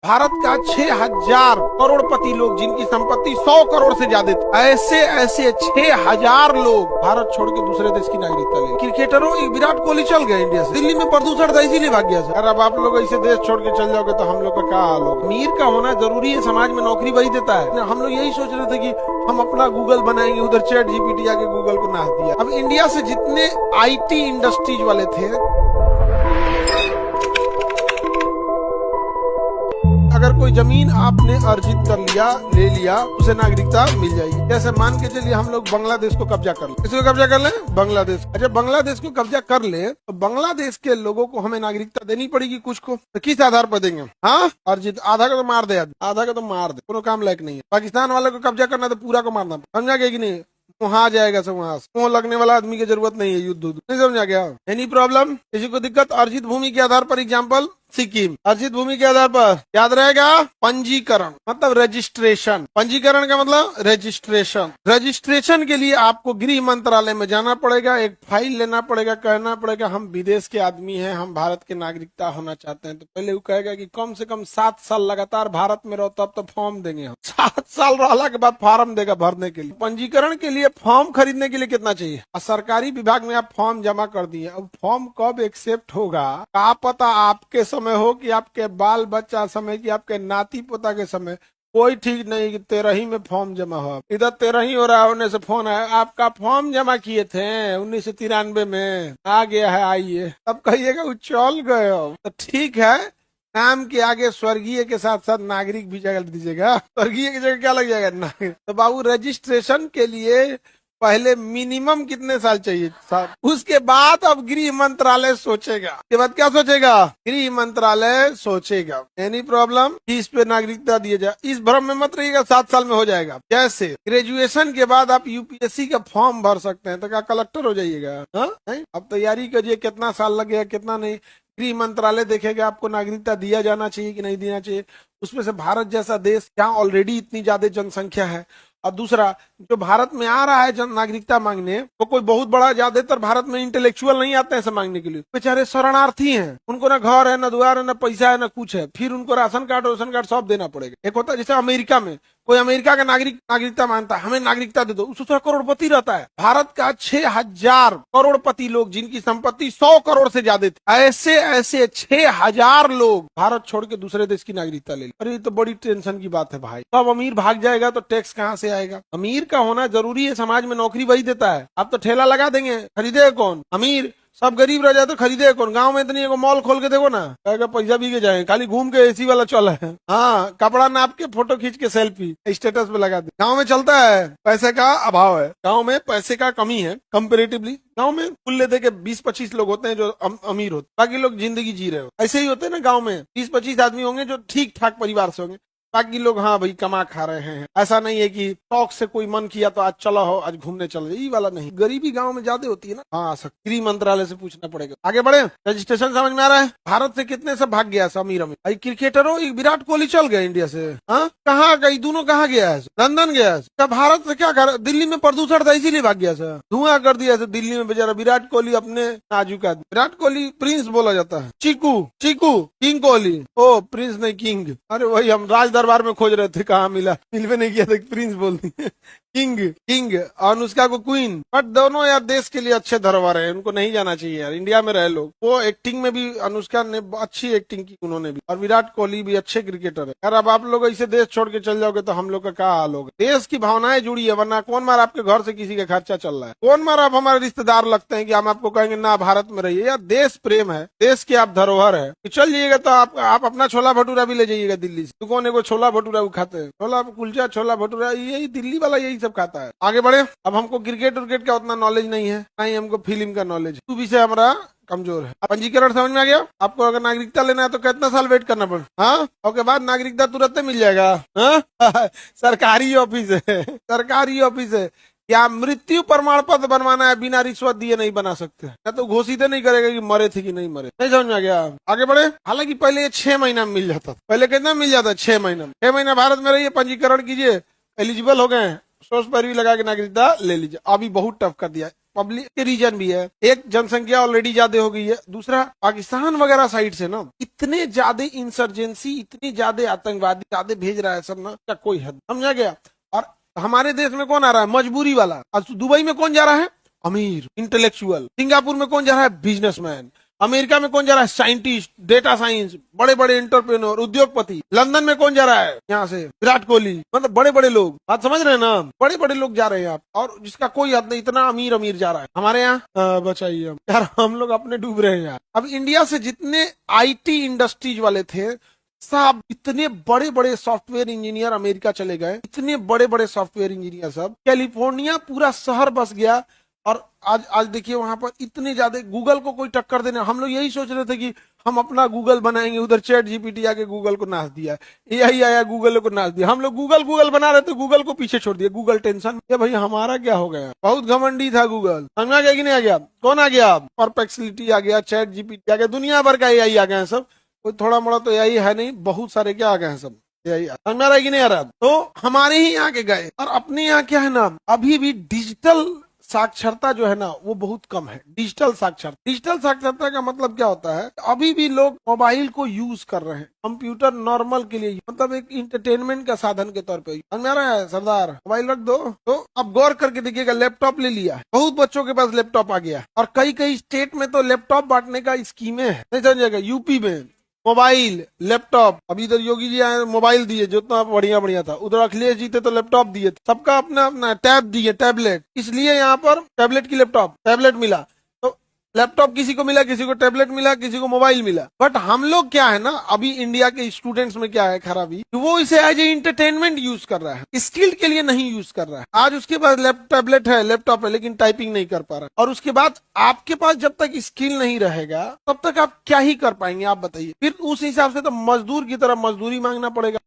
भारत का 6,000 करोड़पति लोग जिनकी संपत्ति 100 करोड़ से ज्यादा थी, ऐसे ऐसे 6,000 लोग भारत छोड़ के दूसरे देश की नागरिकता ले। क्रिकेटरों विराट कोहली चल गया इंडिया से। दिल्ली में प्रदूषण था इसीलिए भाग गया सर। अब आप लोग ऐसे देश छोड़ के चल जाओगे तो हम लोग का क्या हाल होगा। अमीर का होना जरूरी है, समाज में नौकरी वही देता है। हम लोग यही सोच रहे थे कि हम अपना गूगल बनाएंगे, उधर चैट जीपीटी आके गूगल को नाच दिया। अब इंडिया से जितने IT इंडस्ट्रीज वाले थे, अगर कोई जमीन आपने अर्जित कर लिया, ले लिया, उसे नागरिकता मिल जाएगी। जैसे मान के चलिए हम लोग बांग्लादेश को कब्जा कर ले। किसको कब्जा कर ले? बांग्लादेश। अच्छा, बांग्लादेश को कब्जा कर ले तो बांग्लादेश के लोगों को हमें नागरिकता देनी पड़ेगी कुछ को। तो किस आधार पर देंगे? हाँ, अर्जित। आधा का तो मार दे, आधा का तो मार दे, कोनो काम लायक नहीं है। पाकिस्तान वाले को कब्जा करना तो पूरा को मारना, समझा गया कि नहीं? वहाँ जाएगा सब, वहाँ मुँह लगने वाला आदमी की जरूरत नहीं है। युद्ध नहीं, समझा गया? Any problem? किसी को दिक्कत? अर्जित भूमि के आधार पर एग्जाम्पल सिक्किम। अर्जित भूमि के आधार पर याद रहेगा पंजीकरण, मतलब रजिस्ट्रेशन। पंजीकरण का मतलब रजिस्ट्रेशन। रजिस्ट्रेशन के लिए आपको गृह मंत्रालय में जाना पड़ेगा, एक फाइल लेना पड़ेगा, कहना पड़ेगा हम विदेश के आदमी हैं, हम भारत के नागरिकता होना चाहते हैं। तो पहले वो कहेगा कि कम से कम 7 साल लगातार भारत में रहो, तब तो फॉर्म देंगे हम। 7 साल रहने के बाद फॉर्म देगा भरने के लिए। पंजीकरण के लिए फॉर्म खरीदने के लिए कितना चाहिए? सरकारी विभाग में आप फॉर्म जमा कर दिए, अब फॉर्म कब एक्सेप्ट होगा क्या पता। आपके समय हो कि आपके बाल बच्चा समय की आपके नाती पोता के समय, कोई ठीक नहीं कि 13 में फॉर्म जमा हो। इधर 13 हो रहा होने से फोन आया, आपका फॉर्म जमा किए थे 1993 में, आ गया है, आइए। अब कहिएगा वो चल गए हो तो ठीक है, नाम के आगे स्वर्गीय के साथ साथ नागरिक भी जगह दीजिएगा। स्वर्गीय की जगह क्या लग जाएगा? नागरिक। तो बाबू रजिस्ट्रेशन के लिए पहले मिनिमम कितने साल चाहिए? उसके बाद अब गृह मंत्रालय सोचेगा। के बाद क्या सोचेगा? गृह मंत्रालय सोचेगा। एनी प्रॉब्लम कि इस पे नागरिकता दिया जाए। इस भ्रम में मत रहिएगा 7 साल में हो जाएगा। जैसे ग्रेजुएशन के बाद आप UPSC का फॉर्म भर सकते हैं, तो क्या कलेक्टर हो जाइएगा? अब तैयारी करिए, कितना साल लगेगा कितना नहीं। गृह मंत्रालय देखेगा आपको नागरिकता दिया जाना चाहिए कि नहीं देना चाहिए। उसमें से भारत जैसा देश जहाँ ऑलरेडी इतनी ज्यादा जनसंख्या है, और दूसरा जो भारत में आ रहा है जन नागरिकता मांगने, वो कोई बहुत बड़ा, ज्यादातर भारत में इंटेलेक्चुअल नहीं आते हैं सब मांगने के लिए। बेचारे शरणार्थी हैं, उनको ना घर है, ना द्वार है, ना पैसा है, ना कुछ है। फिर उनको राशन कार्ड सब देना पड़ेगा। एक होता है जैसे अमेरिका में कोई अमेरिका का नागरिकता मांगता है, हमें नागरिकता दे दो, उसका करोड़पति रहता है। भारत का 6,000 करोड़पति लोग जिनकी संपत्ति 100 करोड़ से ज्यादा थी, ऐसे ऐसे 6,000 लोग भारत छोड़ के दूसरे देश की नागरिकता ले ली। अरे ये तो बड़ी टेंशन की बात है भाई। तो अब अमीर भाग जाएगा तो टैक्स कहाँ से आएगा? अमीर का होना जरूरी है, समाज में नौकरी वही देता है। आप तो ठेला लगा देंगे, खरीदेगा कौन? अमीर। सब गरीब रह जाए तो खरीदे कौन? गांव में इतनी एगो मॉल खोल के देखो ना, कहेगा पैसा भी के जाए, खाली घूम के AC वाला चला है। हाँ, कपड़ा नाप के फोटो खींच के सेल्फी स्टेटस पे लगा दे। गांव में चलता है, पैसे का अभाव है, गांव में पैसे का कमी है कंपेरेटिवली। गांव में कुल ले दे के 20-25 लोग होते हैं जो अमीर होते, बाकी लोग जिंदगी जी रहे हो। ऐसे ही होते हैं ना, गाँव में 20-25 आदमी होंगे जो ठीक ठाक परिवार से होंगे, बाकी लोग हाँ भाई कमा खा रहे हैं। ऐसा नहीं है कि शौक से कोई मन किया तो आज चला हो, आज घूमने चल रहे, ये वाला नहीं। गरीबी गांव में ज्यादा होती है ना। हाँ, गृह मंत्रालय से पूछना पड़ेगा। आगे बढ़े, रजिस्ट्रेशन समझ में आ रहा है? भारत से कितने सब भाग गया अमीर अमीर। क्रिकेटरों विराट कोहली चल गए इंडिया से। हाँ, कहाँ गई? दोनों कहाँ गया है? लंदन गया है। भारत से क्या कर? दिल्ली में प्रदूषण था इसीलिए भाग गया सर, धुआं कर दिया दिल्ली में बेचारा। विराट कोहली अपने नाजुक आदमी। विराट कोहली प्रिंस बोला जाता है। चीकू किंग कोहली। ओ प्रिंस नहीं, किंग। अरे वही हम राज दरबार में खोज रहे थे, कहाँ मिला, मिल भी नहीं किया था। प्रिंस बोल दी। किंग और अनुष्का को क्वीन। बट दोनों यार देश के लिए अच्छे धरोहर है, उनको नहीं जाना चाहिए यार, इंडिया में रहे लोग। वो एक्टिंग में भी अनुष्का ने अच्छी एक्टिंग की उन्होंने भी, और विराट कोहली भी अच्छे क्रिकेटर है यार। अब आप लोग ऐसे देश छोड़ के चल जाओगे तो हम लोग का क्या हाल होगा। देश की भावनाएं जुड़ी है, वरना कौन मार आपके घर से किसी का खर्चा चल रहा है? कौन मार आप हमारे रिश्तेदार लगते हैं कि हम आपको कहेंगे ना भारत में रहिए। यार देश प्रेम है, देश की आप धरोहर है। चल जाइएगा तो आप अपना छोला भटूरा भी ले जाइएगा दिल्ली से। तो कौन है वो छोला भटूरा खाते हैं? छोला कुलचा, छोला भटूरा, यही दिल्ली वाला यही सब खाता है। आगे बढ़े। अब हमको क्रिकेट का उतना नॉलेज नहीं है, ना ही हमको फिल्म का नॉलेज, तू भी से हमारा कमजोर है। पंजीकरण समझ में आ गया? आपको अगर नागरिकता लेना है तो कितना साल वेट करना पड़े? हाँ, उसके बाद नागरिकता तुरंत मिल जाएगा। हाँ? सरकारी ऑफिस है, सरकारी ऑफिस है। या मृत्यु प्रमाण पत्र बनवाना है, बिना रिश्वत दिए नहीं बना सकते, या तो घोषित नहीं करेगा कि मरे थे कि नहीं मरे। नहीं समझ में आ गया? आगे बढ़े। हालांकि पहले ये 6 महीना में मिल जाता था। पहले कितना मिल जाता? 6 महीना। 6 महीना भारत में रहिए, पंजीकरण कीजिए, एलिजिबल हो गए, सोर्स पैरवी लगा के नागरिकता ले लीजिए। अभी बहुत टफ कर दिया। पब्लिक के रीजन भी है, एक जनसंख्या ऑलरेडी ज्यादा हो गई है, दूसरा पाकिस्तान वगैरह साइड से ना इतने ज्यादा इंसर्जेंसी, इतनी ज्यादा आतंकवादी ज्यादा भेज रहा है सब ना, क्या कोई हद, समझा गया। और हमारे देश में कौन आ रहा है, मजबूरी वाला। दुबई में कौन जा रहा है, अमीर इंटेलेक्चुअल। सिंगापुर में कौन जा रहा है, बिजनेसमैन। अमेरिका में कौन जा रहा है, साइंटिस्ट, डेटा साइंस, बड़े बड़े एंटरप्रेन्योर, उद्योगपति। लंदन में कौन जा रहा है, यहाँ से विराट कोहली, मतलब बड़े बड़े लोग, बात समझ रहे हैं ना, बड़े बड़े लोग जा रहे हैं आप, और जिसका कोई हद नहीं, इतना अमीर अमीर जा रहा है। हमारे यहाँ बचाइए हम यार, हम लोग अपने डूब रहे हैं यार। अब इंडिया से जितने आईटी इंडस्ट्रीज वाले थे सब, इतने बड़े बड़े सॉफ्टवेयर इंजीनियर अमेरिका चले गए, इतने बड़े बड़े सॉफ्टवेयर इंजीनियर सब, कैलिफोर्निया पूरा शहर बस गया। और आज देखिए वहां पर इतने ज्यादा, गूगल को कोई टक्कर देने, हम लोग यही सोच रहे थे कि हम अपना गूगल बनाएंगे, उधर चैट जीपीटी आके गूगल को नाच दिया, एआई आया गूगल को नाच दिया। हम लोग गूगल बना रहे थे, गूगल को पीछे छोड़ दिया, गूगल टेंशन ये भाई हमारा क्या हो गया। बहुत घमंडी था गूगल, समझ आ गया कि नहीं आ गया, कौन आ गया, परप्लेक्सिटी आ गया, चैट जीपीटी आ गया, दुनिया भर का एआई आ गए हैं सब, कोई थोड़ा मोड़ा तो एआई है नहीं, बहुत सारे क्या आ गए हैं सब एआई, समझ में आ रहा है कि नहीं आ रहा। तो हमारे ही यहाँ के गए, और अपने यहाँ क्या है ना, अभी भी डिजिटल साक्षरता जो है ना वो बहुत कम है। डिजिटल साक्षरता का मतलब क्या होता है, अभी भी लोग मोबाइल को यूज कर रहे हैं, कंप्यूटर नॉर्मल के लिए, मतलब एक इंटरटेनमेंट का साधन के तौर पे। समझ में आ रहा है सरदार, मोबाइल रख दो। तो अब गौर करके देखिएगा, लैपटॉप ले लिया, बहुत बच्चों के पास लैपटॉप आ गया, और कई कई स्टेट में तो लैपटॉप बांटने का स्कीमें है, नहीं समझेगा, यूपी में मोबाइल लैपटॉप, अभी इधर योगी जी आए मोबाइल दिए जो इतना बढ़िया बढ़िया था, उधर अखिलेश जी थे तो लैपटॉप दिए, सबका अपना अपना टैब दिए, टैबलेट, इसलिए यहाँ पर टैबलेट की लैपटॉप, टैबलेट मिला, तो लैपटॉप किसी को मिला, किसी को टैबलेट मिला, किसी को मोबाइल मिला। बट हम लोग क्या है ना, अभी इंडिया के स्टूडेंट्स में क्या है खराबी, वो इसे एज ए इंटरटेनमेंट यूज कर रहा है, स्किल के लिए नहीं यूज कर रहा है। आज उसके पास टैबलेट है, लैपटॉप है, लेकिन टाइपिंग नहीं कर पा रहा है। और उसके बाद आपके पास जब तक स्किल नहीं रहेगा तब तक आप क्या ही कर पाएंगे, आप बताइए। फिर उस हिसाब से तो मजदूर की तरह मजदूरी मांगना पड़ेगा।